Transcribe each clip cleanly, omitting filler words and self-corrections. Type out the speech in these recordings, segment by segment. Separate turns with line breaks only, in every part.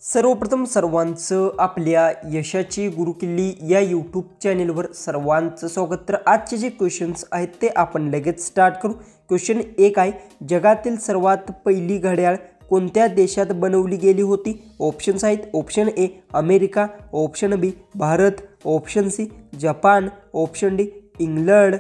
सर्वप्रथम सर्वांचं आपल्या यशाची गुरुकिल्ली या यूट्यूब चॅनेलवर सर्वांचं स्वागत। तर आजचे जे क्वेश्चन्स आहेत ते आपण लगेच स्टार्ट करू। क्वेश्चन 1 आहे, जगातील सर्वात पहिली घड्याळ कोणत्या देशात बनवली गेली होती? ऑप्शन्स आहेत, option A America, option B Bharat, option C Japan, option D England.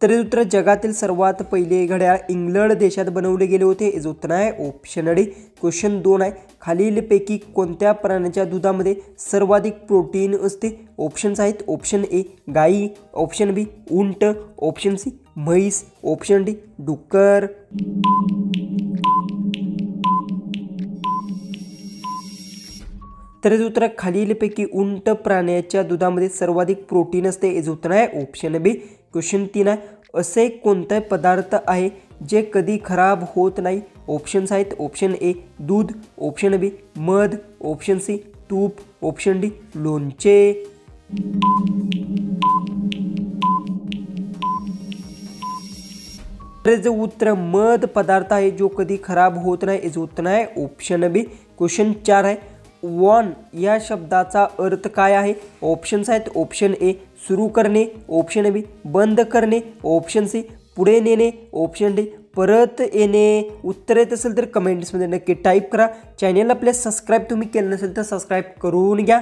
तर उत्तर जगातील सर्वात पहिले घड्याळ इंग्लंड देशात बनवले गेले होते। याचं उत्तर आहे ऑप्शन डी। क्वेश्चन 2 आहे, खालीलपैकी कोणत्या प्राण्याच्या दुधामध्ये सर्वाधिक प्रोटीन असते? ऑप्शन्स आहेत, ऑप्शन ए गाई, ऑप्शन बी उंट, ऑप्शन सी म्हैस, ऑप्शन डी डुक्कर। तर याचं उत्तर खालीलपैकी उंट प्राण्याच्या दुधामध्ये सर्वाधिक प्रोटीन असते। याचं उत्तर आहे ऑप्शन बी। क्वेश्चन 3 आहे, असे कोणते पदार्थ आहे जे कधी खराब होत नाही? ऑप्शन्स आहेत, ऑप्शन ए दूध, ऑप्शन बी मध, ऑप्शन सी तूप, ऑप्शन डी लोणचे। तर याचं उत्तर मध पदार्थ आहे जो कधी खराब होत नाही। याचं उत्तर आहे ऑप्शन बी। क्वेश्चन 4 आहे, वॉन या शब्दाचा अर्थ काय आहे? ऑप्शन्स आहेत, ऑप्शन ए सुरू करणे, ऑप्शन बी बंद करणे, ऑप्शन सी पुढे नेणे, ऑप्शन डी परत येणे। उत्तर येत असेल तर कमेंट्समध्ये नक्की टाईप करा। चॅनलला आपल्या सबस्क्राईब तुम्ही केलं नसेल तर सबस्क्राईब करून घ्या।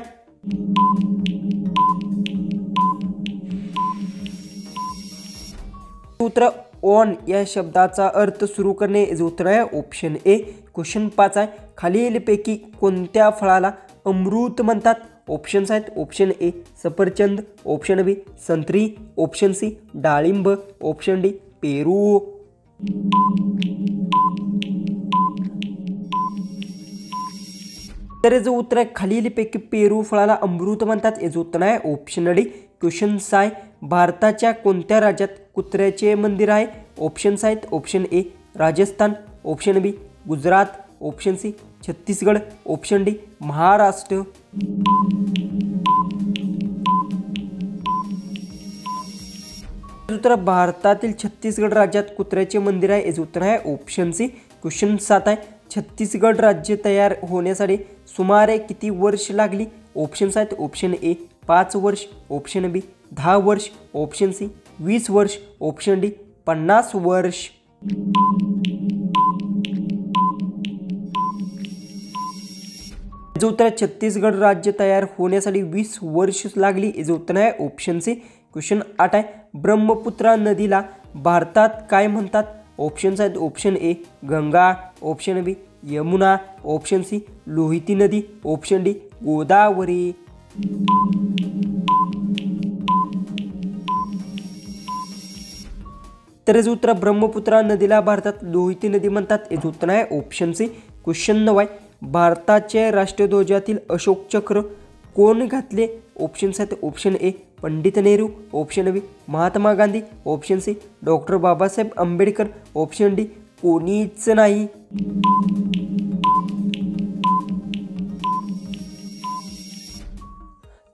उत्तर ऑन या शब्दाचा अर्थ सुरू करणे। याचं उत्तर आहे ऑप्शन ए। क्वेश्चन 5 आहे, खालीलपैकी कोणत्या फळाला अमृत म्हणतात? ऑप्शन्स आहेत, ऑप्शन ए सफरचंद, ऑप्शन बी संत्री, ऑप्शन सी डाळिंब, ऑप्शन डी पेरू। तर याचं उत्तर आहे खालीलपैकी पेरू फळाला अमृत म्हणतात। याचं उत्तर आहे ऑप्शन डी। क्वेश्चन 6 आहे, भारताच्या कोणत्या राज्यात कुत्र्याचे मंदिर आहे? ऑप्शन्स आहेत, option A Rajasthan, option B Gujarat, option C Chhattisgarh, option D Maharashtra. उत्तर भारतातील छत्तीसगड राज्यात कुत्र्याचे मंदिर आहे। याचे उत्तर आहे ऑप्शन सी। क्वेश्चन 7 आहे, छत्तीसगड राज्य तयार होण्यासाठी सुमारे किती वर्ष लागली? ऑप्शन्स आहेत, ऑप्शन ए 5 वर्ष, ऑप्शन बी 10 वर्ष, ऑप्शन सी 20 वर्ष, ऑप्शन डी 50 वर्ष। याचं उत्तर छत्तीसगड राज्य तयार होण्यासाठी 20 वर्ष लागली। याचं उत्तर आहे ऑप्शन सी। क्वेश्चन 8 आहे, ब्रह्मपुत्रा नदीला भारतात काय म्हणतात? ऑप्शन्स आहेत, option A Ganga, option B Yamuna, option C Lohiti नदी, ऑप्शन डी गोदावरी। तर याचं उत्तर ब्रह्मपुत्रा नदीला भारतात लोहिती नदी म्हणतात। याचं उत्तर आहे ऑप्शन सी। क्वेश्चन 9 आहे, भारताचे राष्ट्रध्वजातील अशोक चक्र कोण घातले? ऑप्शन्स आहेत, option A Pandit Nehru, option B Mahatma Gandhi, option C doctor Babasaheb Ambedkar, option D कोणीच नाही।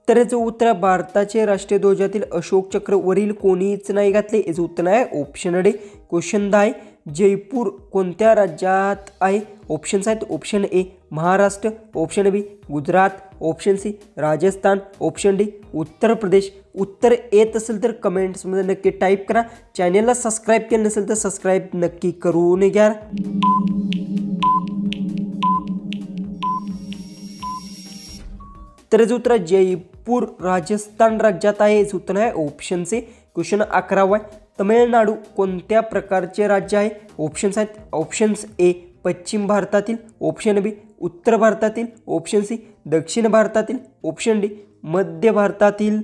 तर याचं उत्तर भारताचे राष्ट्रध्वजातील अशोक चक्र वरील कोणीच नाही घातले। याचं उत्तर आहे ऑप्शन डी। क्वेश्चन 10 आहे, जयपूर कोणत्या राज्यात आहे? ऑप्शन्स आहेत, option A Maharashtra, option B Gujarat, option C Rajasthan, option D Uttar Pradesh. उत्तर येत असेल तर कमेंट्समध्ये नक्की टाईप करा। चॅनलला सबस्क्राईब केलं नसेल तर सबस्क्राईब नक्की करून घ्या। तर याचं उत्तर जयपूर राजस्थान राज्यात आहे। याचं उत्तर आहे ऑप्शन सी। क्वेश्चन 11 आहे, तमिळनाडू कोणत्या प्रकारचे राज्य आहे? ऑप्शन्स आहेत, ऑप्शन्स ए पश्चिम भारतातील, ऑप्शन बी उत्तर भारतातील, ऑप्शन सी दक्षिण भारतातील, ऑप्शन डी मध्य भारतातील।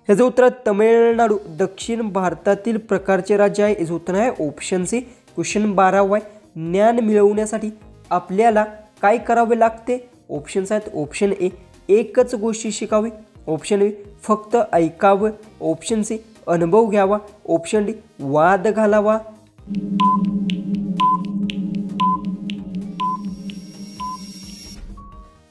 याचं उत्तर तमिळनाडू दक्षिण भारतातील प्रकारचे राज्य आहे। याचं उत्तर आहे ऑप्शन सी। क्वेश्चन 12 आहे, ज्ञान मिळवण्यासाठी आपल्याला काय करावे लागते? ऑप्शन्स आहेत, ऑप्शन ए एकच गोष्ट शिकावी, ऑप्शन बी फक्त ऐकावं, ऑप्शन सी अनुभव घ्यावा, ऑप्शन डी वाद घालावा।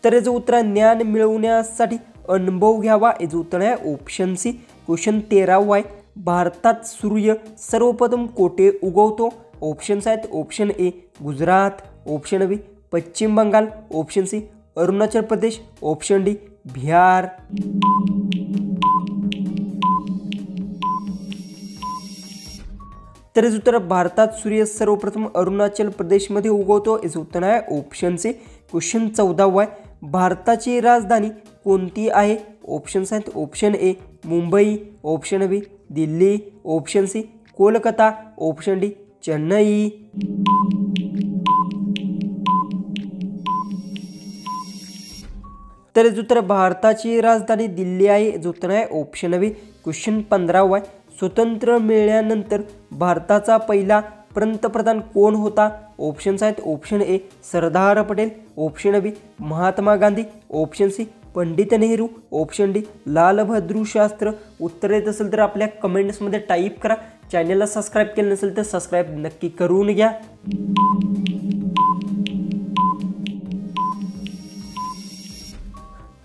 तर याचं उत्तर ज्ञान मिळवण्यासाठी अनुभव घ्यावा याचं उत्तर आहे ऑप्शन सी. क्वेश्चन 13 आहे. भारतात सूर्य सर्वप्रथम कोठे उगवतो? ऑप्शन्स आहेत ऑप्शन ए गुजरात, ऑप्शन बी पश्चिम Bengal, option C Arunachal Pradesh, option D Bihar. तर याचं उत्तर भारतात सूर्य सर्वप्रथम अरुणाचल प्रदेशमध्ये उगवतो याचं उत्तर आहे ऑप्शन सी. क्वेश्चन 14 आहे. भारताची राजधानी कोणती आहे? ऑप्शन्स आहेत option A Mumbai, option B Delhi, option C Kolkata, option D Chennai. तर याचं उत्तर भारताची राजधानी दिल्ली आहे याचं उत्तर आहे ऑप्शन बी. क्वेश्चन 15 आहे. स्वतंत्र मिळाल्यानंतर भारताचा पहिला पंतप्रधान कोण होता? ऑप्शन्स आहेत option A Sardar Patel, option B Mahatma Gandhi, option C Pandit Nehru, option D Lal Bahadur Shastri. उत्तर येत असेल तर आपल्या कमेंट्समध्ये टाईप करा. चॅनलला सबस्क्राईब केलं नसेल तर सबस्क्राईब नक्की करून घ्या.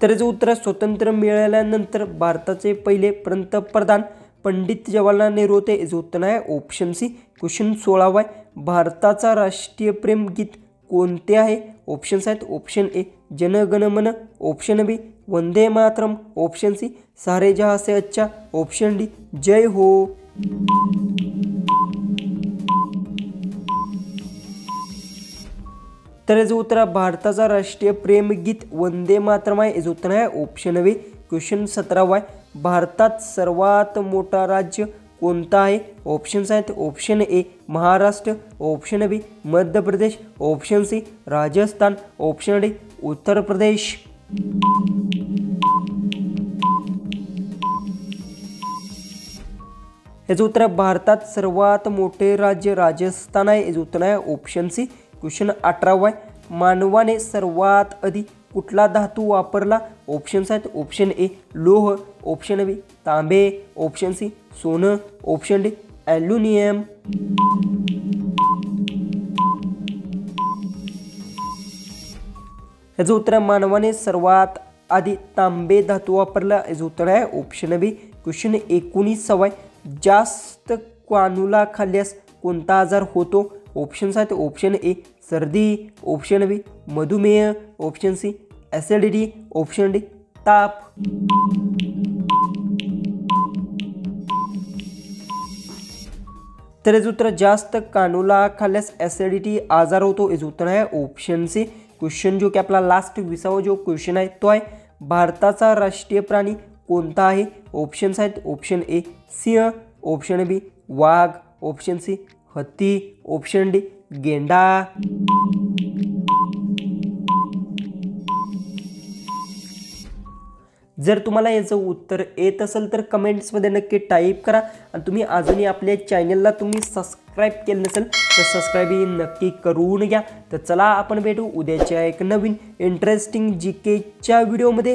तर याचं उत्तर स्वतंत्र मिळाल्यानंतर भारताचे पहिले पंतप्रधान पंडित जवाहरलाल नेहरू होते याचं उत्तर आहे ऑप्शन सी. क्वेश्चन 16 आहे. भारताचा राष्ट्रीय प्रेम गीत कोणते आहे? ऑप्शन्स आहेत ऑप्शन ए जन गण मन, ऑप्शन बी वंदे मातरम, ऑप्शन सी सारे जहां से अच्छा, ऑप्शन डी जय हो. तर याचं उत्तर भारताचा राष्ट्रीय प्रेम गीत वंदे मातरम आहे याचं उत्तर आहे ऑप्शन बी. क्वेश्चन 17 आहे. भारतात सर्वात मोठा राज्य कोणता आहे? ऑप्शन्स आहेत option A Maharashtra, option B Madhya Pradesh, option C Rajasthan, option D Uttar Pradesh. याचं उत्तर भारतात सर्वात मोठे राज्य राजस्थान आहे याचं उत्तर आहे ऑप्शन सी. क्वेश्चन 18 आहे. मानवाने सर्वात आधी कुठला धातू वापरला? ऑप्शन्स आहेत ऑप्शन ए लोह, ऑप्शन बी तांबे, ऑप्शन सी सोनं, ऑप्शन डी ॲल्युमिनियम. याचं उत्तर मानवाने सर्वात आधी तांबे धातू वापरला याचं उत्तर आहे ऑप्शन बी. क्वेश्चन 19 आहे. जास्त कानुला खाल्ल्यास कोणता आजार होतो? ऑप्शन्स आहेत ऑप्शन ए सर्दी, ऑप्शन बी मधुमेह, option C acidity, option D ताप. तर याचं उत्तर जास्त कानुला खाल्ल्यास ॲसिडिटी आजार होतो याचं उत्तर आहे ऑप्शन सी. क्वेश्चन जो की आपला लास्ट 20वा जो क्वेश्चन आहे तो आहे भारताचा राष्ट्रीय प्राणी कोणता आहे? ऑप्शन्स आहेत ऑप्शन ए सिंह, ऑप्शन बी वाघ, ऑप्शन सी हत्ती, ऑप्शन डी गेंडा. जर तुम्हाला याचं उत्तर येत असेल तर कमेंट्समध्ये नक्की टाईप करा. आणि तुम्ही अजूनही आपल्या चॅनलला तुम्ही सबस्क्राईब केलं नसेल तर सबस्क्राईब नक्की करून घ्या. तर चला आपण भेटू उद्याच्या एक नवीन इंटरेस्टिंग जीकेच्या व्हिडिओमध्ये.